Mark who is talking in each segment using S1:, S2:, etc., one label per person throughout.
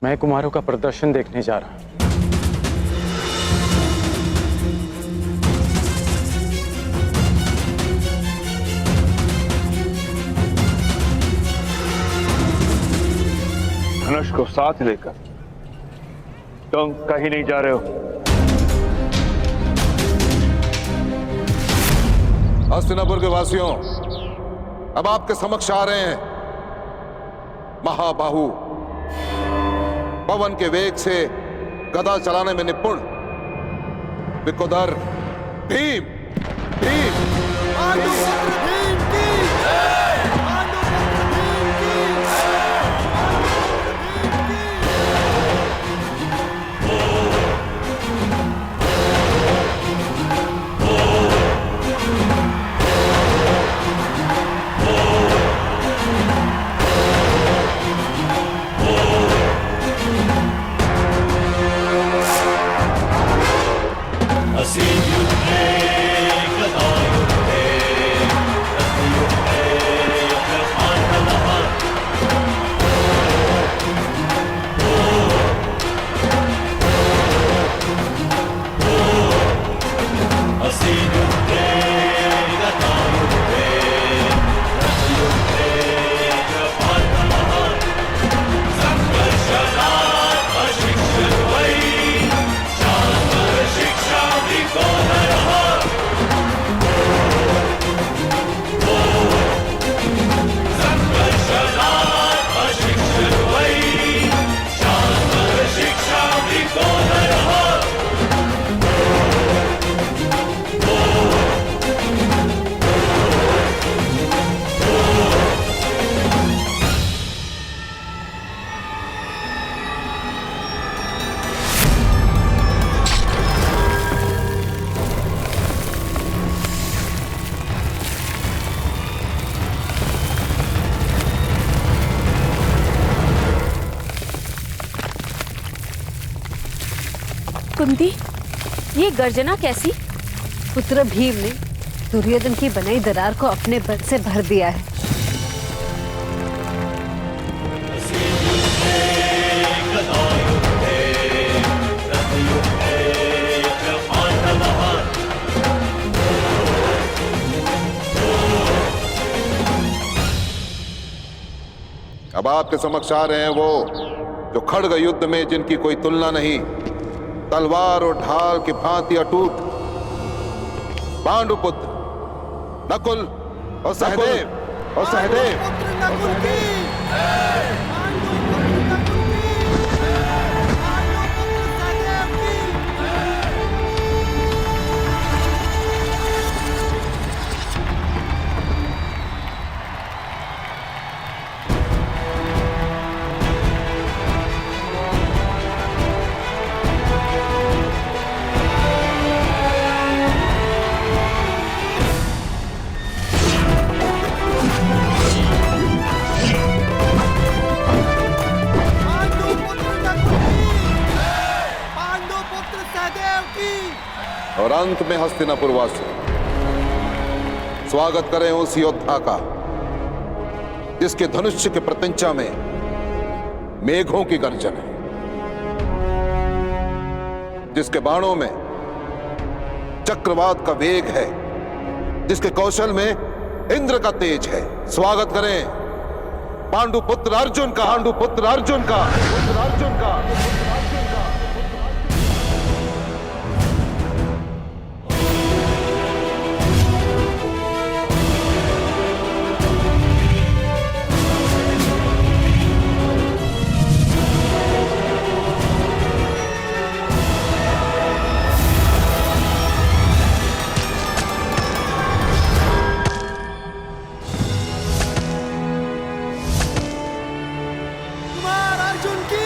S1: मैं कुमारों का प्रदर्शन देखने जा रहा हूं।
S2: धनुष को साथ लेकर तुम कहीं नहीं जा रहे हो।
S3: हस्तिनापुर के वासियों, अब आपके समक्ष आ रहे हैं महाबाहु, पवन के वेग से गदा चलाने में निपुण विकोधर भीम। भीम
S4: कुंती, ये गर्जना कैसी?
S5: पुत्र भीम ने दुर्योधन की बनाई दरार को अपने बल से भर दिया है।
S3: अब आपके समक्ष आ रहे हैं वो जो खड़ग युद्ध में जिनकी कोई तुलना नहीं, तलवार और ढाल की भांति अटूट पांडुपुत्र नकुल और सहदेव और सहदेव। और अंत में हस्तिनापुर वासी स्वागत करें उस योद्धा का जिसके धनुष्य के प्रत्यंचा में मेघों की गर्जन है, जिसके बाणों में चक्रवात का वेग है, जिसके कौशल में इंद्र का तेज है। स्वागत करें पांडुपुत्र अर्जुन का, पांडुपुत्र अर्जुन का, अर्जुन का।
S6: अर्जुन की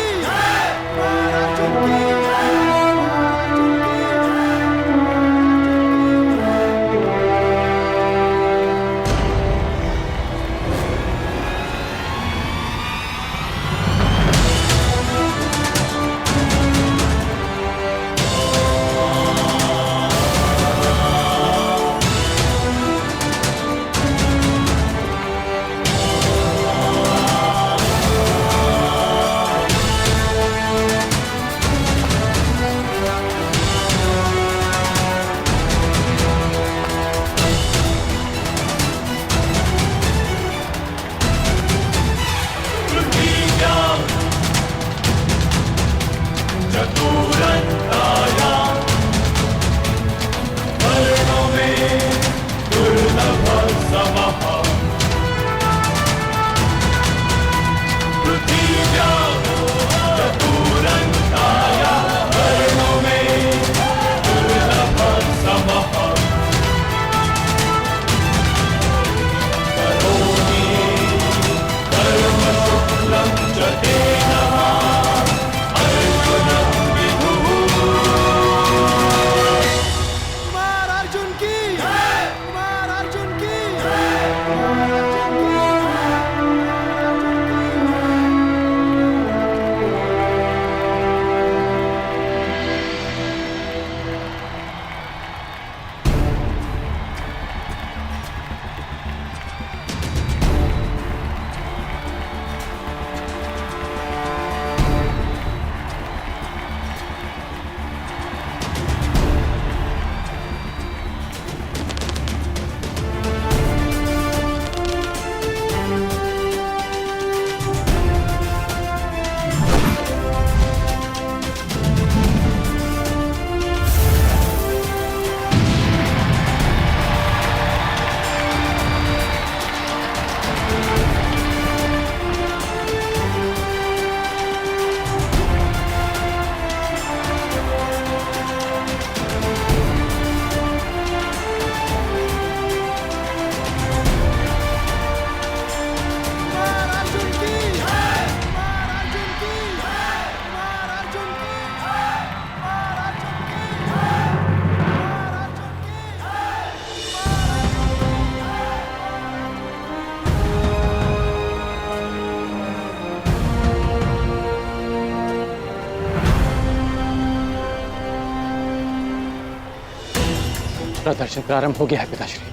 S1: प्रदर्शन प्रारंभ हो गया है पिताश्री।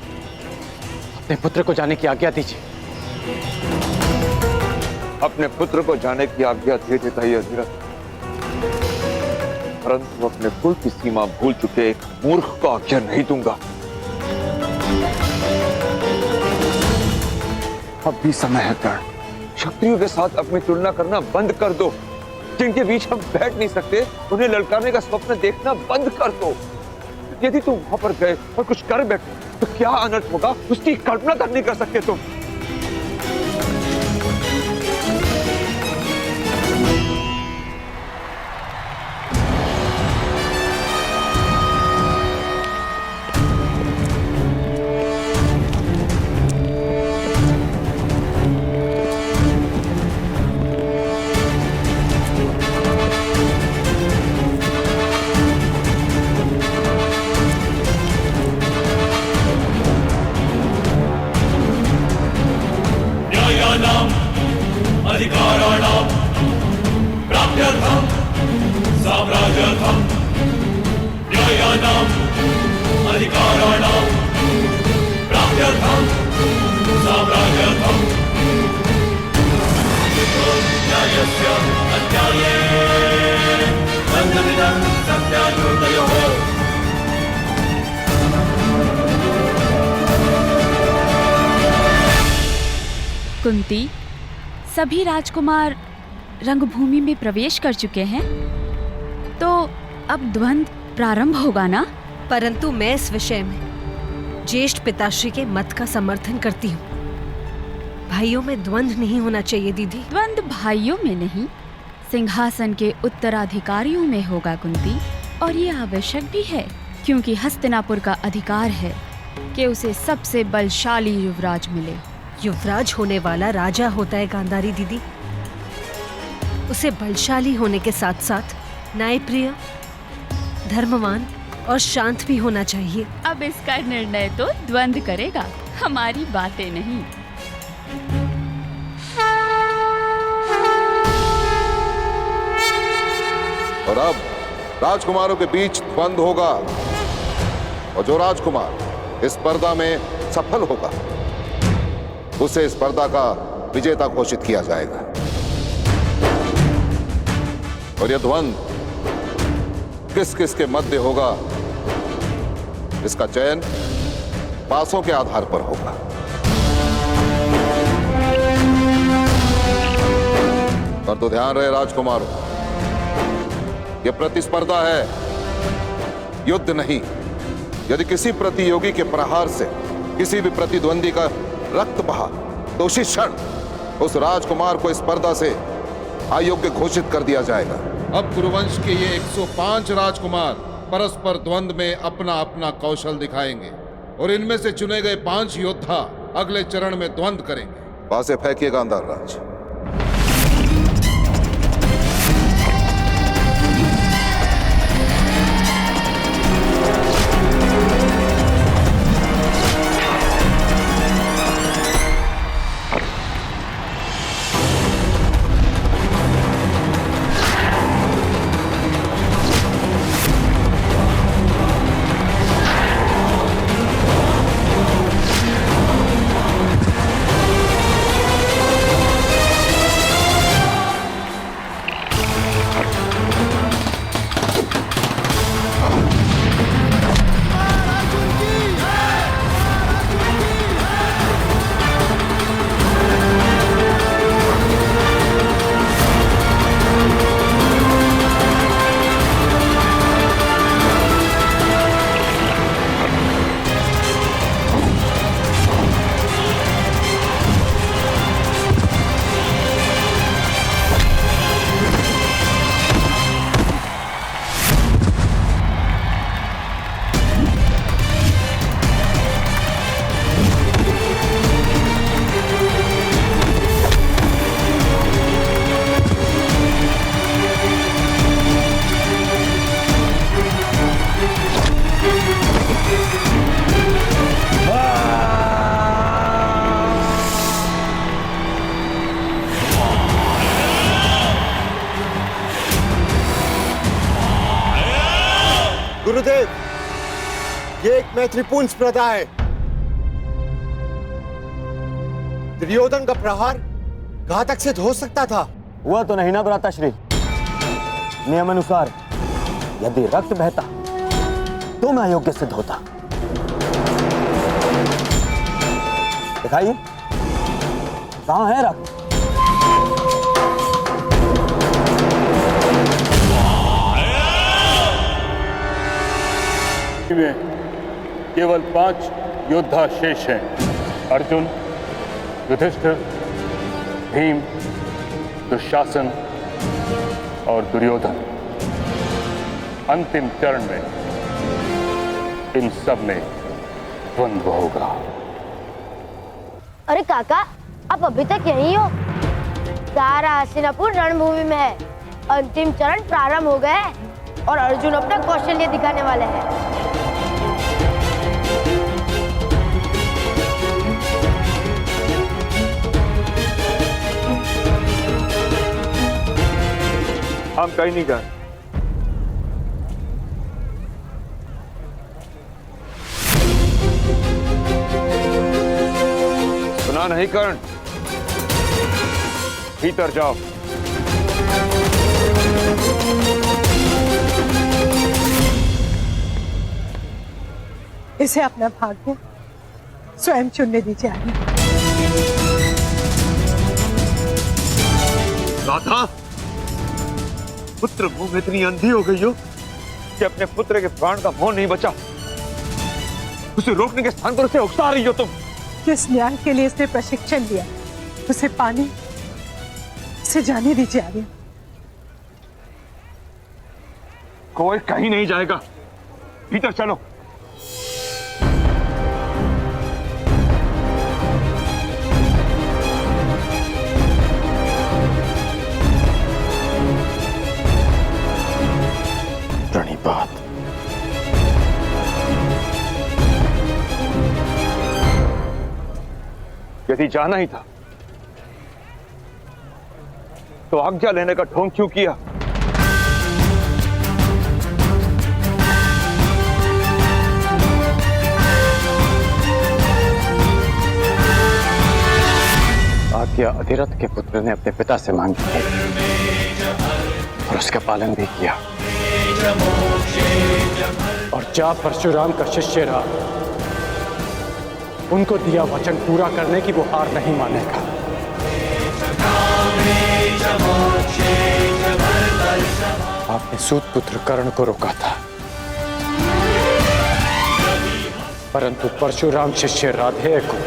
S1: अपने पुत्र को जाने की आज्ञा दीजिए।
S2: अपने पुत्र को जाने की आज्ञा दे देता ही अधिरथ, परंतु अपने कुल की सीमा भूल चुके एक मूर्ख को आज्ञा नहीं दूंगा। अब भी समय है कर्ण, क्षत्रियों के साथ अपनी तुलना करना बंद कर दो। जिनके बीच हम बैठ नहीं सकते उन्हें ललकारने का स्वप्न देखना बंद कर दो। यदि तुम वहां पर गए और कुछ कर बैठे तो क्या अनर्थ होगा, उसकी कल्पना तक नहीं कर सकते तुम।
S6: अधिकाराणां प्राप्त्यर्थं साम्राज्यार्थं न्यायानां अधिकाराणां प्राप्त्यर्थं साम्राज्यार्थं न्यायस्य अन्याये बन्धमिदं सत्यायुतयोः।
S4: कुंती, सभी राजकुमार रंगभूमि में प्रवेश कर चुके हैं, तो अब द्वंद्व प्रारंभ होगा ना?
S5: परंतु मैं इस विषय में ज्येष्ठ पिताश्री के मत का समर्थन करती हूँ। भाइयों में द्वंद्व नहीं होना चाहिए दीदी।
S4: द्वंद्व भाइयों में नहीं, सिंहासन के उत्तराधिकारियों में होगा कुंती। और ये आवश्यक भी है, क्योंकि हस्तिनापुर का अधिकार है कि उसे सबसे बलशाली युवराज मिले।
S5: युवराज होने वाला राजा होता है गांधारी दीदी। उसे बलशाली होने के साथ साथ न्यायप्रिय, धर्मवान और शांत भी होना चाहिए।
S4: अब इसका निर्णय तो द्वंद्व करेगा, हमारी बातें नहीं।
S3: और अब राजकुमारों के बीच द्वंद्व होगा, और जो राजकुमार इस स्पर्धा में सफल होगा उसे इस स्पर्धा का विजेता घोषित किया जाएगा। और यह द्वंद्व किस किस के मध्य होगा, इसका चयन पासों के आधार पर होगा। और तो ध्यान रहे राजकुमारों, यह प्रतिस्पर्धा है, युद्ध नहीं। यदि किसी प्रतियोगी के प्रहार से किसी भी प्रतिद्वंदी का रक्त बहा तो उसी क्षण उस राजकुमार को स्पर्धा से अयोग्य घोषित कर दिया जाएगा।
S7: अब कुरुवंश के ये 105 राजकुमार परस्पर द्वंद्व में अपना अपना कौशल दिखाएंगे, और इनमें से चुने गए 5 योद्धा अगले चरण में द्वंद्व करेंगे।
S3: वहां से फेंकिए गांधार राज।
S8: सहदेव, ये एक मैत्रीपूर्ण स्पर्धा है। दुर्योधन का प्रहार घातक सिद्ध हो सकता था।
S9: हुआ तो नहीं ना भ्राताश्री। नियम अनुसार यदि रक्त बहता तो मैं अयोग्य सिद्ध होता। दिखाइए, कहां है रक्त?
S10: में केवल 5 योद्धा शेष हैं। अर्जुन, युधिष्ठिर, भीम, दुशासन और दुर्योधन। अंतिम चरण में इन सब में द्वंद्व होगा।
S11: अरे काका, आप अभी तक यहीं हो? सारा हस्तिनापुर रणभूमि में है। अंतिम चरण प्रारंभ हो गए और अर्जुन अपना कौशल्य दिखाने वाले हैं।
S2: हम कहीं नहीं जा। सुना नहीं कर्ण, भीतर जाओ।
S12: इसे अपना भाग्य स्वयं चुनने दीजिए।
S2: राधा, पुत्र मुंह में इतनी अंधी हो गई हो कि अपने पुत्र के प्राण का मोह नहीं बचा। उसे रोकने के स्थान पर उसे उकसा रही हो तुम।
S12: जिस न्याय के लिए इसने प्रशिक्षण लिया उसे पाने, उसे जाने दीजिए आर्यन।
S2: कोई कहीं नहीं जाएगा, भीतर चलो।
S1: बात
S2: यदि जाना ही था तो आज्ञा लेने का ढोंग क्यों किया?
S1: आज्ञा अधिरथ के पुत्र ने अपने पिता से मांगी थी और उसका पालन भी किया। और जा परशुराम का शिष्य रहा, उनको दिया वचन पूरा करने की वो हार नहीं मानेगा। आपने सूत पुत्र कर्ण को रोका था, परंतु परशुराम शिष्य राधेय को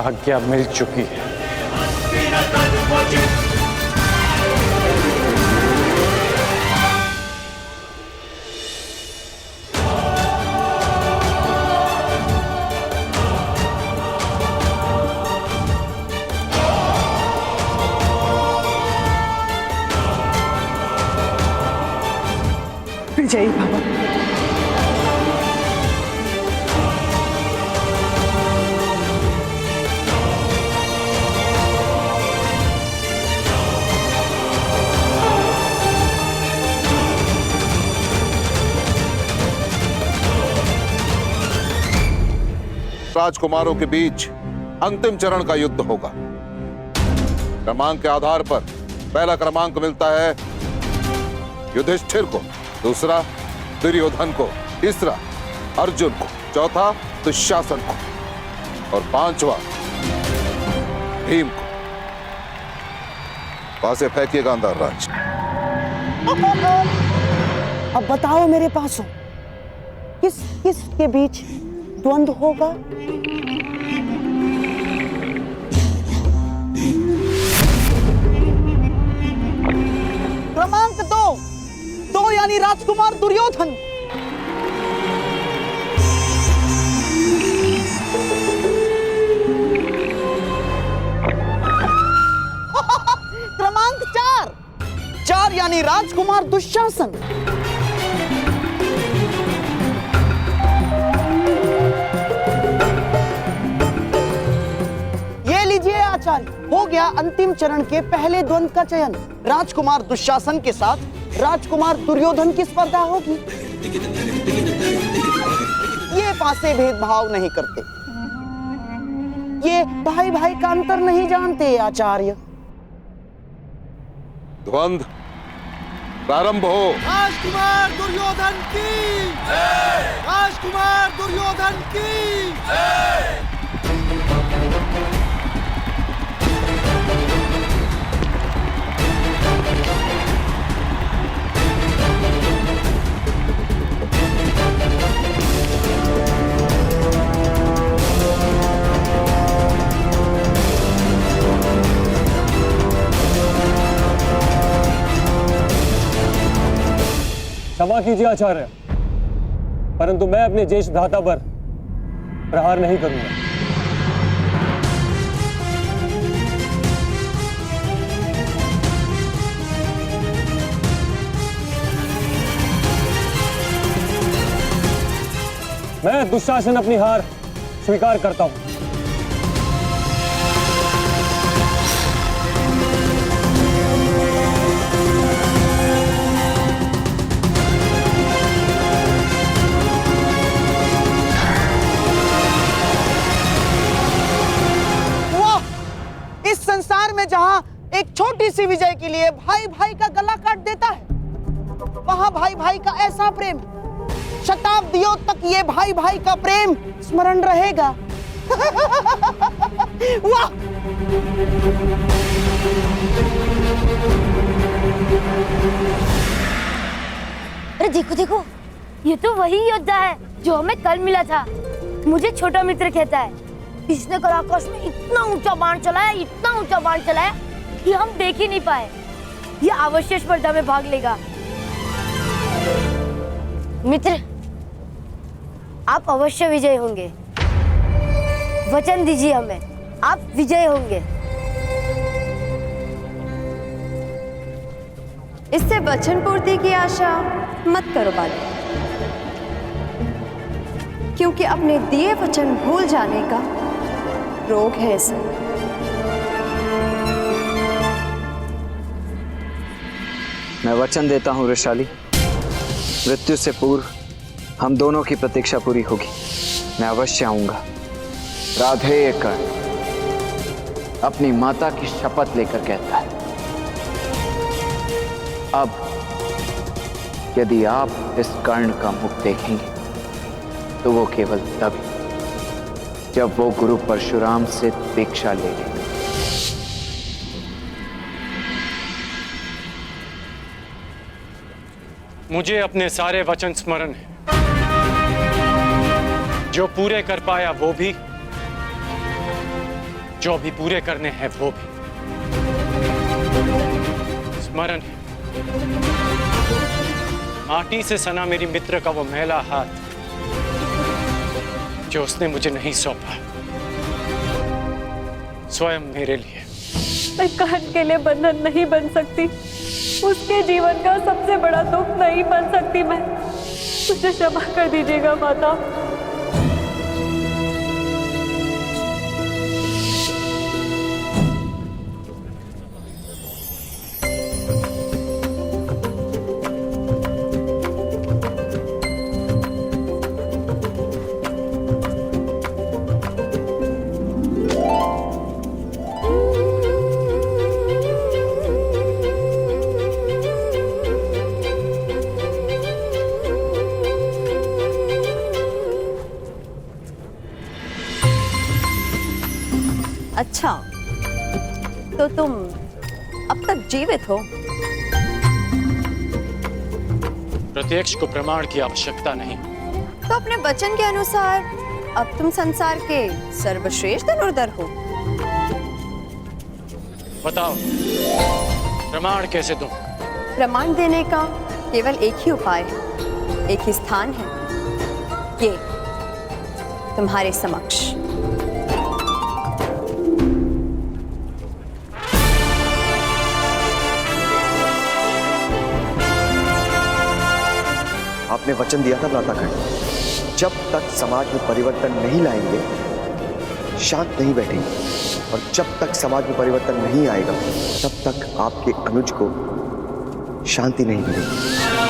S1: आज्ञा मिल चुकी है।
S12: विजयी भव।
S3: राजकुमारों के बीच अंतिम चरण का युद्ध होगा। क्रमांक के आधार पर पहला क्रमांक मिलता है युधिष्ठिर को, दूसरा दुर्योधन को, तीसरा अर्जुन को, चौथा दुशासन को और पांचवा भीम को। पासे फेंकिए गांधार राज।
S13: अब बताओ मेरे पास हो, किस किस के बीच द्वंद्व होगा? क्रमांक 2 यानी राजकुमार दुर्योधन। क्रमांक 4 यानी राजकुमार दुशासन। हो गया अंतिम चरण के पहले द्वंद्व का चयन। राजकुमार दुशासन के साथ राजकुमार दुर्योधन की स्पर्धा होगी। ये पासे भेदभाव नहीं करते, ये भाई भाई का अंतर नहीं जानते आचार्य।
S3: द्वंद्व प्रारंभ हो।
S8: राजकुमार दुर्योधन की जय! राजकुमार दुर्योधन की जय!
S14: क्षमा कीजिए आचार्य, परंतु मैं अपने ज्येष्ठ भ्राता पर प्रहार नहीं करूंगा। मैं दुशासन अपनी हार स्वीकार करता हूं।
S13: संसार में जहां एक छोटी सी विजय के लिए भाई भाई का गला काट देता है, वहां भाई भाई का ऐसा प्रेम, शताब्दियों तक ये भाई भाई का प्रेम स्मरण रहेगा। वाह!
S11: अरे देखो देखो, ये तो वही योद्धा है जो हमें कल मिला था। मुझे छोटा मित्र कहता है। इसने कल आकाश में इतना ऊंचा बाण चलाया, इतना ऊंचा बाण चलाया कि हम देख ही नहीं पाए। ये अवश्य स्पर्धा में भाग लेगा। मित्र, आप अवश्य विजय होंगे। वचन दीजिए हमें, आप विजय होंगे।
S15: इससे वचन पूर्ति की आशा मत करो बालक, क्योंकि अपने दिए वचन भूल जाने का रोग है इसे।
S1: मैं वचन देता हूं वृषाली, मृत्यु से पूर्व हम दोनों की प्रतीक्षा पूरी होगी। मैं अवश्य आऊंगा। राधेय कर्ण अपनी माता की शपथ लेकर कहता है। अब यदि आप इस कर्ण का मुख देखेंगे तो वो केवल तभी जब वो गुरु परशुराम से दीक्षा ले लेगा।
S14: मुझे अपने सारे वचन स्मरण है, जो पूरे कर पाया वो भी, जो भी पूरे करने हैं वो भी स्मरण है। माटी से सना मेरी मित्र का वो मैला हाथ जो उसने मुझे नहीं सौंपा, स्वयं मेरे लिए।
S15: मैं कर्ण के लिए बंधन नहीं बन सकती, उसके जीवन का सबसे बड़ा दुख नहीं बन सकती मैं। मुझे क्षमा कर दीजिएगा माता। अच्छा, तो तुम अब तक जीवित हो?
S14: प्रत्यक्ष को प्रमाण की आवश्यकता नहीं।
S15: तो अपने वचन के अनुसार अब तुम संसार के सर्वश्रेष्ठ धनुर्धर हो।
S14: बताओ, प्रमाण कैसे दूं?
S15: प्रमाण देने का केवल एक ही उपाय है, एक ही स्थान है, ये तुम्हारे समक्ष।
S9: आपने वचन दिया था भ्रातागण, जब तक समाज में परिवर्तन नहीं लाएंगे शांत नहीं बैठेंगे, और जब तक समाज में परिवर्तन नहीं आएगा तब तक आपके अनुज को शांति नहीं मिलेगी।